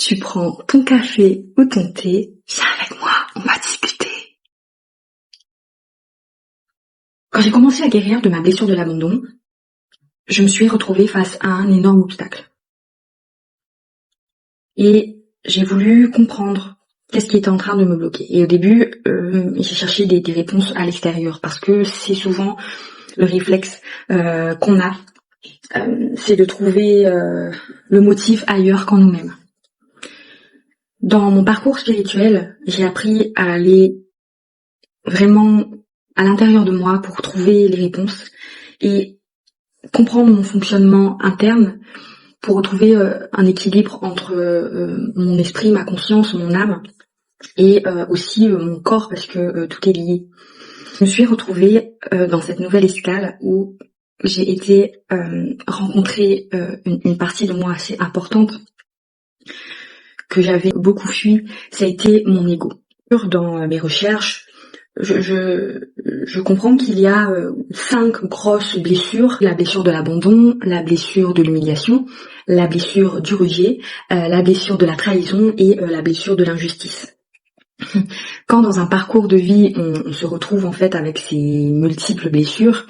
Tu prends ton café ou ton thé, viens avec moi, on va discuter. Quand j'ai commencé à guérir de ma blessure de l'abandon, je me suis retrouvée face à un énorme obstacle. Et j'ai voulu comprendre qu'est-ce qui était en train de me bloquer. Et au début, j'ai cherché des réponses à l'extérieur parce que c'est souvent le réflexe qu'on a, c'est de trouver le motif ailleurs qu'en nous-mêmes. Dans mon parcours spirituel, j'ai appris à aller vraiment à l'intérieur de moi pour trouver les réponses et comprendre mon fonctionnement interne pour retrouver un équilibre entre mon esprit, ma conscience, mon âme et aussi mon corps parce que tout est lié. Je me suis retrouvée dans cette nouvelle escale où j'ai été rencontrer une partie de moi assez importante que j'avais beaucoup fui, ça a été mon ego. Dans mes recherches, je comprends qu'il y a 5 grosses blessures: la blessure de l'abandon, la blessure de l'humiliation, la blessure du rejet, la blessure de la trahison et la blessure de l'injustice. Quand dans un parcours de vie on se retrouve en fait avec ces multiples blessures,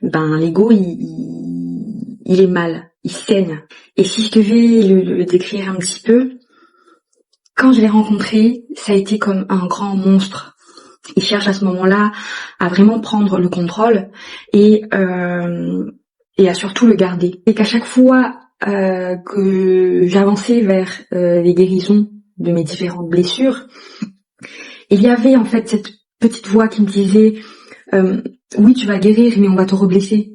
ben l'ego il est mal, il saigne. Et si je devais le décrire un petit peu, quand je l'ai rencontré, ça a été comme un grand monstre. Il cherche à ce moment-là à vraiment prendre le contrôle et à surtout le garder. Et qu'à chaque fois que j'avançais vers les guérisons de mes différentes blessures, il y avait en fait cette petite voix qui me disait oui, tu vas guérir, mais on va te reblesser.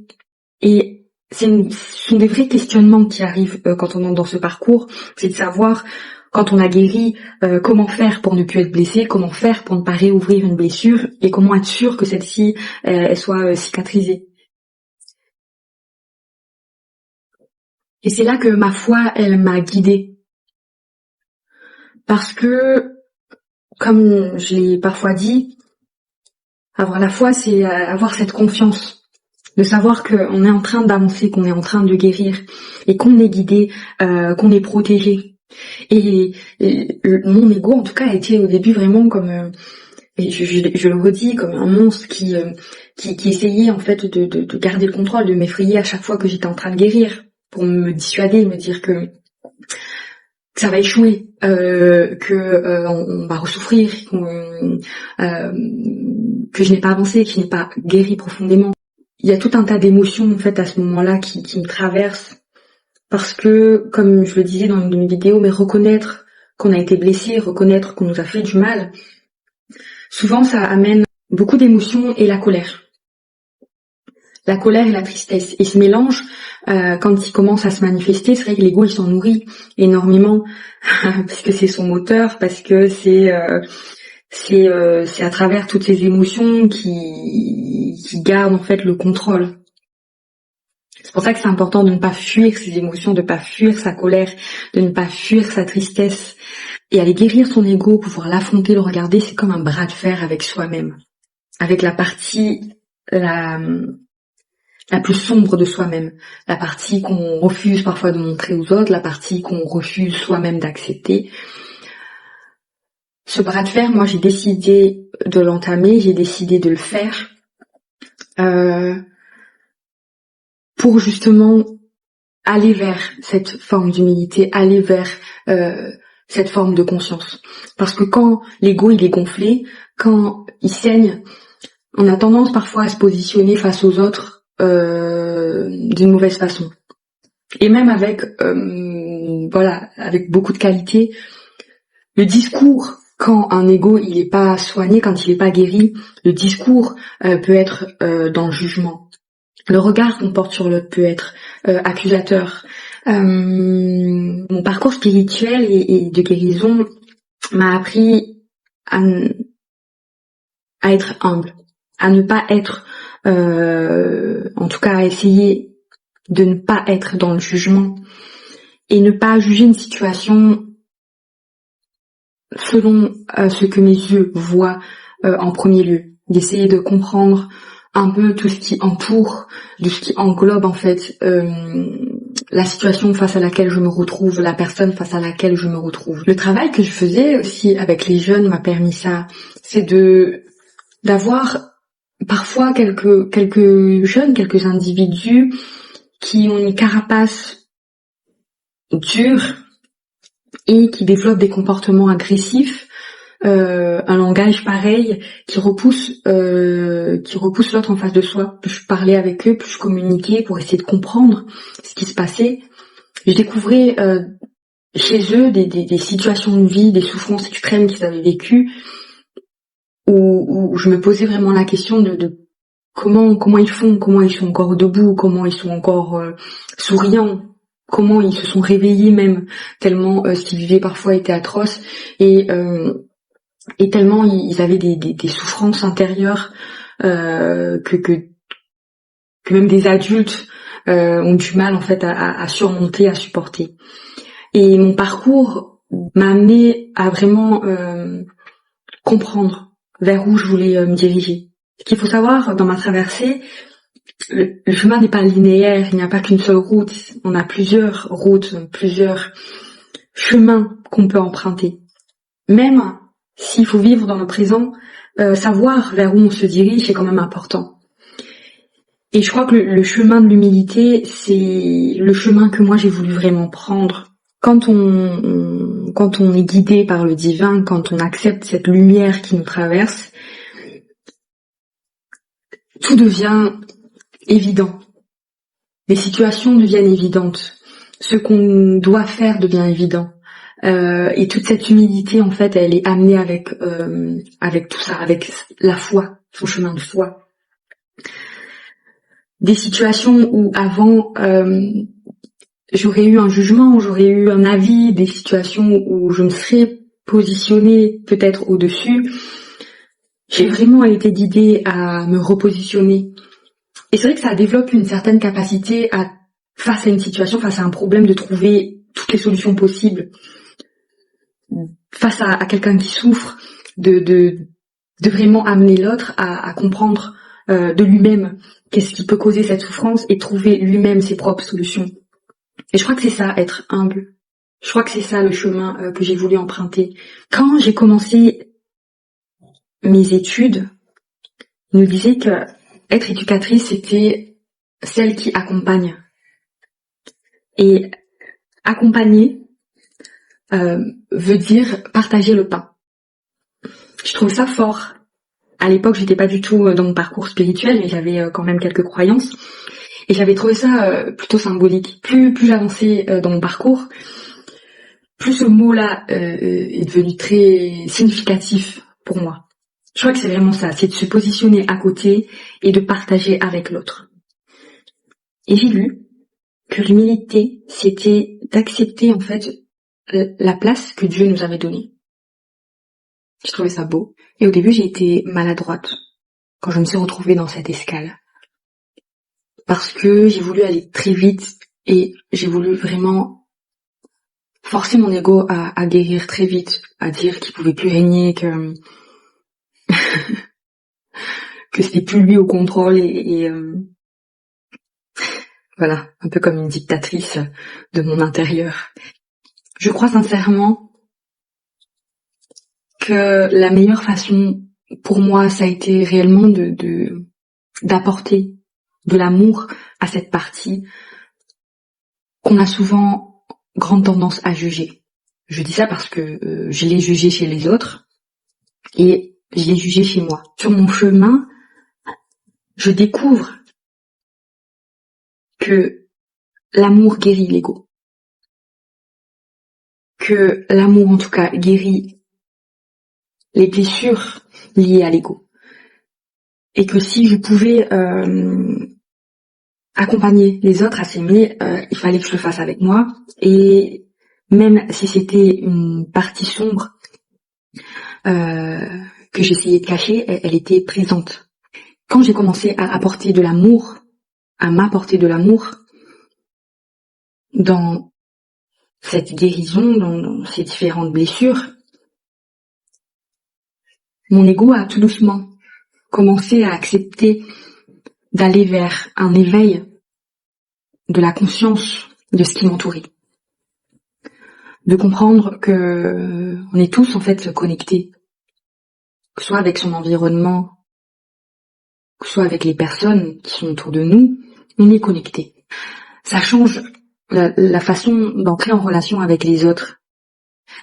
Et ce sont des vrais questionnements qui arrivent quand on entre dans ce parcours, c'est de savoir quand on a guéri, comment faire pour ne plus être blessé, comment faire pour ne pas réouvrir une blessure et comment être sûr que celle-ci elle soit cicatrisée. Et c'est là que ma foi, elle m'a guidée. Parce que, comme je l'ai parfois dit, avoir la foi, c'est avoir cette confiance, de savoir qu'on est en train d'avancer, qu'on est en train de guérir et qu'on est guidé, qu'on est protégé. Et mon ego en tout cas a été au début vraiment comme et je le redis, comme un monstre qui essayait en fait de garder le contrôle, de m'effrayer à chaque fois que j'étais en train de guérir, pour me dissuader, me dire que ça va échouer, on va ressouffrir, que je n'ai pas avancé, que je n'ai pas guéri profondément. Il y a tout un tas d'émotions en fait à ce moment-là qui me traversent. Parce que, comme je le disais dans une de mes vidéos, mais reconnaître qu'on a été blessé, reconnaître qu'on nous a fait du mal, souvent ça amène beaucoup d'émotions et la colère. La colère et la tristesse. Et ce mélange, quand il commence à se manifester, c'est vrai que l'ego il s'en nourrit énormément, parce que c'est son moteur, parce que c'est à travers toutes ces émotions qui gardent en fait le contrôle. C'est pour ça que c'est important de ne pas fuir ses émotions, de ne pas fuir sa colère, de ne pas fuir sa tristesse. Et aller guérir son ego, pouvoir l'affronter, le regarder, c'est comme un bras de fer avec soi-même. Avec la partie la plus sombre de soi-même. La partie qu'on refuse parfois de montrer aux autres, la partie qu'on refuse soi-même d'accepter. Ce bras de fer, moi j'ai décidé de l'entamer, j'ai décidé de le faire. Pour justement aller vers cette forme d'humilité, aller vers cette forme de conscience. Parce que quand l'ego il est gonflé, quand il saigne, on a tendance parfois à se positionner face aux autres d'une mauvaise façon. Et même avec avec beaucoup de qualité, le discours, quand un ego il est pas soigné, quand il est pas guéri, le discours peut être dans le jugement. Le regard qu'on porte sur l'autre peut être accusateur. Mon parcours spirituel et de guérison m'a appris à être humble, à ne pas être, en tout cas à essayer de ne pas être dans le jugement et ne pas juger une situation selon ce que mes yeux voient en premier lieu, d'essayer de comprendre un peu tout ce qui entoure, de ce qui englobe en fait la situation face à laquelle je me retrouve, la personne face à laquelle je me retrouve. Le travail que je faisais aussi avec les jeunes m'a permis ça, c'est d'avoir parfois quelques jeunes, quelques individus qui ont une carapace dure et qui développent des comportements agressifs, un langage pareil qui repousse l'autre en face de soi. Plus je parlais avec eux, plus je communiquais pour essayer de comprendre ce qui se passait. Je découvrais chez eux des situations de vie, des souffrances extrêmes qu'ils avaient vécues, où je me posais vraiment la question de comment ils font, comment ils sont encore debout, comment ils sont encore souriants, comment ils se sont réveillés même, tellement ce qu'ils vivaient parfois était atroce, et tellement ils avaient des souffrances intérieures que même des adultes ont du mal en fait à surmonter, à supporter. Et mon parcours m'a amené à vraiment comprendre vers où je voulais me diriger. Ce qu'il faut savoir dans ma traversée, le chemin n'est pas linéaire, il n'y a pas qu'une seule route, on a plusieurs routes, plusieurs chemins qu'on peut emprunter. Même s'il faut vivre dans le présent, savoir vers où on se dirige est quand même important. Et je crois que le chemin de l'humilité, c'est le chemin que moi j'ai voulu vraiment prendre. Quand on est guidé par le divin, quand on accepte cette lumière qui nous traverse, tout devient évident. Les situations deviennent évidentes. Ce qu'on doit faire devient évident. Et toute cette humilité, en fait, elle est amenée avec tout ça, avec la foi, son chemin de foi. Des situations où avant j'aurais eu un jugement, j'aurais eu un avis, des situations où je me serais positionnée peut-être au-dessus, j'ai vraiment été guidée à me repositionner. Et c'est vrai que ça développe une certaine capacité face à une situation, face à un problème, de trouver toutes les solutions possibles. Face à quelqu'un qui souffre, de vraiment amener l'autre à comprendre de lui-même qu'est-ce qui peut causer cette souffrance et trouver lui-même ses propres solutions. Et je crois que c'est ça, être humble. Je crois que c'est ça le chemin que j'ai voulu emprunter. Quand j'ai commencé mes études, il nous disait que être éducatrice, c'était celle qui accompagne. Et accompagner veut dire partager le pain. Je trouve ça fort. À l'époque, j'étais pas du tout dans mon parcours spirituel, mais j'avais quand même quelques croyances. Et j'avais trouvé ça plutôt symbolique. Plus j'avançais dans mon parcours, plus ce mot-là est devenu très significatif pour moi. Je crois que c'est vraiment ça, c'est de se positionner à côté et de partager avec l'autre. Et j'ai lu que l'humilité, c'était d'accepter en fait la place que Dieu nous avait donnée. J'ai trouvé ça beau. Et au début, j'ai été maladroite quand je me suis retrouvée dans cette escale. Parce que j'ai voulu aller très vite et j'ai voulu vraiment forcer mon ego à guérir très vite, à dire qu'il pouvait plus régner, que que c'était plus lui au contrôle et voilà, un peu comme une dictatrice de mon intérieur. Je crois sincèrement que la meilleure façon pour moi, ça a été réellement d'apporter de l'amour à cette partie qu'on a souvent grande tendance à juger. Je dis ça parce que je l'ai jugé chez les autres et je l'ai jugé chez moi. Sur mon chemin, je découvre que l'amour guérit l'ego. Que l'amour, en tout cas, guérit les blessures liées à l'ego. Et que si je pouvais accompagner les autres à s'aimer, il fallait que je le fasse avec moi. Et même si c'était une partie sombre que j'essayais de cacher, elle était présente. Quand j'ai commencé à apporter de l'amour, à m'apporter de l'amour dans cette guérison, dans ces différentes blessures, mon ego a tout doucement commencé à accepter d'aller vers un éveil de la conscience de ce qui m'entourait. De comprendre que on est tous en fait connectés, que ce soit avec son environnement, que ce soit avec les personnes qui sont autour de nous, on est connectés. Ça change la façon d'entrer en relation avec les autres.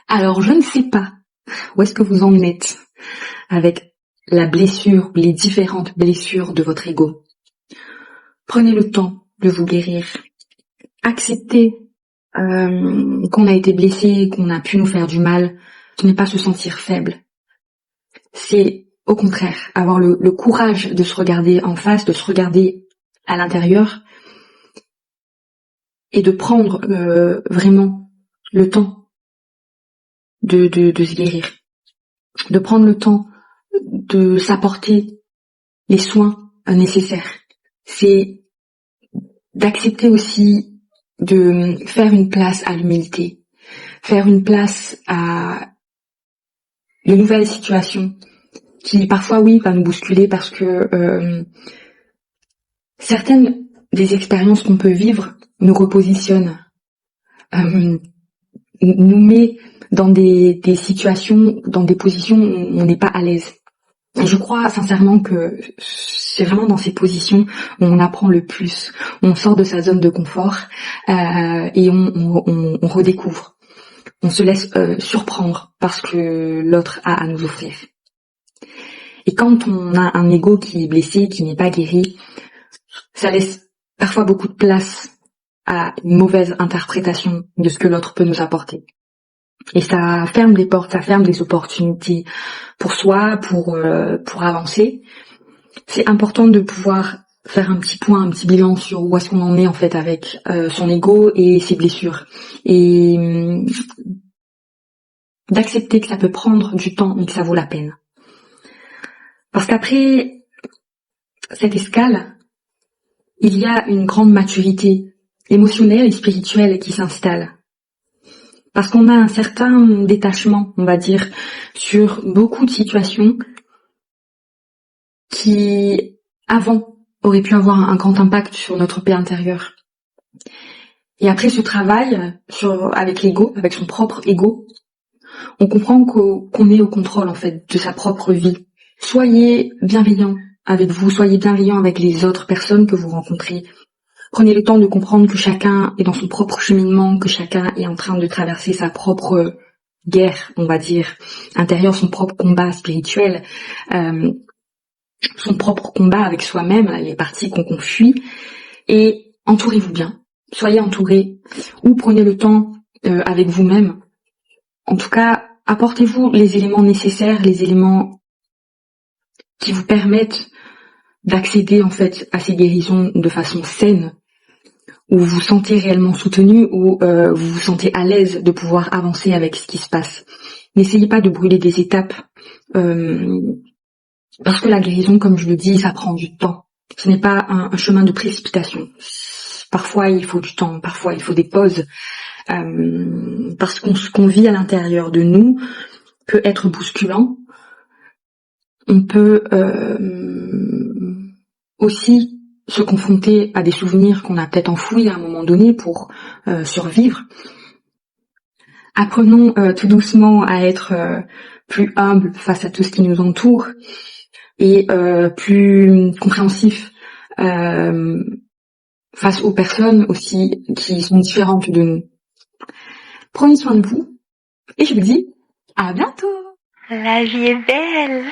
Alors je ne sais pas où est-ce que vous en êtes avec la blessure, les différentes blessures de votre ego. Prenez le temps de vous guérir. Acceptez qu'on a été blessé, qu'on a pu nous faire du mal. Ce n'est pas se sentir faible. C'est au contraire avoir le courage de se regarder en face, de se regarder à l'intérieur et de prendre vraiment le temps de se guérir, de prendre le temps de s'apporter les soins nécessaires. C'est d'accepter aussi de faire une place à l'humilité, faire une place à de nouvelles situations qui parfois oui va nous bousculer parce que certaines des expériences qu'on peut vivre nous repositionnent, nous met dans des situations, dans des positions où on n'est pas à l'aise. Et je crois sincèrement que c'est vraiment dans ces positions où on apprend le plus, où on sort de sa zone de confort et on redécouvre. On se laisse surprendre par ce que l'autre a à nous offrir. Et quand on a un ego qui est blessé, qui n'est pas guéri, ça laisse parfois beaucoup de place à une mauvaise interprétation de ce que l'autre peut nous apporter. Et ça ferme les portes, ça ferme les opportunités pour soi, pour avancer. C'est important de pouvoir faire un petit point, un petit bilan sur où est-ce qu'on en est en fait avec son ego et ses blessures. Et d'accepter que ça peut prendre du temps mais que ça vaut la peine. Parce qu'après cette escale, il y a une grande maturité émotionnelle et spirituelle qui s'installe. Parce qu'on a un certain détachement, on va dire, sur beaucoup de situations qui, avant, auraient pu avoir un grand impact sur notre paix intérieure. Et après ce travail avec l'ego, avec son propre ego, on comprend qu'on est au contrôle, en fait, de sa propre vie. Soyez bienveillant avec vous, soyez bienveillant avec les autres personnes que vous rencontrez. Prenez le temps de comprendre que chacun est dans son propre cheminement, que chacun est en train de traverser sa propre guerre, on va dire, intérieure, son propre combat spirituel, son propre combat avec soi-même, les parties qu'on fuit. Et entourez-vous bien, soyez entourés, ou prenez le temps avec vous-même. En tout cas, apportez-vous les éléments nécessaires, les éléments qui vous permettent d'accéder en fait à ces guérisons de façon saine, où vous vous sentez réellement soutenu, où vous vous sentez à l'aise de pouvoir avancer avec ce qui se passe. N'essayez pas de brûler des étapes, parce que la guérison, comme je le dis, ça prend du temps. Ce n'est pas un chemin de précipitation. Parfois il faut du temps, parfois il faut des pauses, parce ce qu'on vit à l'intérieur de nous peut être bousculant. On peut aussi se confronter à des souvenirs qu'on a peut-être enfouis à un moment donné pour survivre. Apprenons tout doucement à être plus humble face à tout ce qui nous entoure et plus compréhensif face aux personnes aussi qui sont différentes de nous. Prenez soin de vous et je vous dis à bientôt. La vie est belle.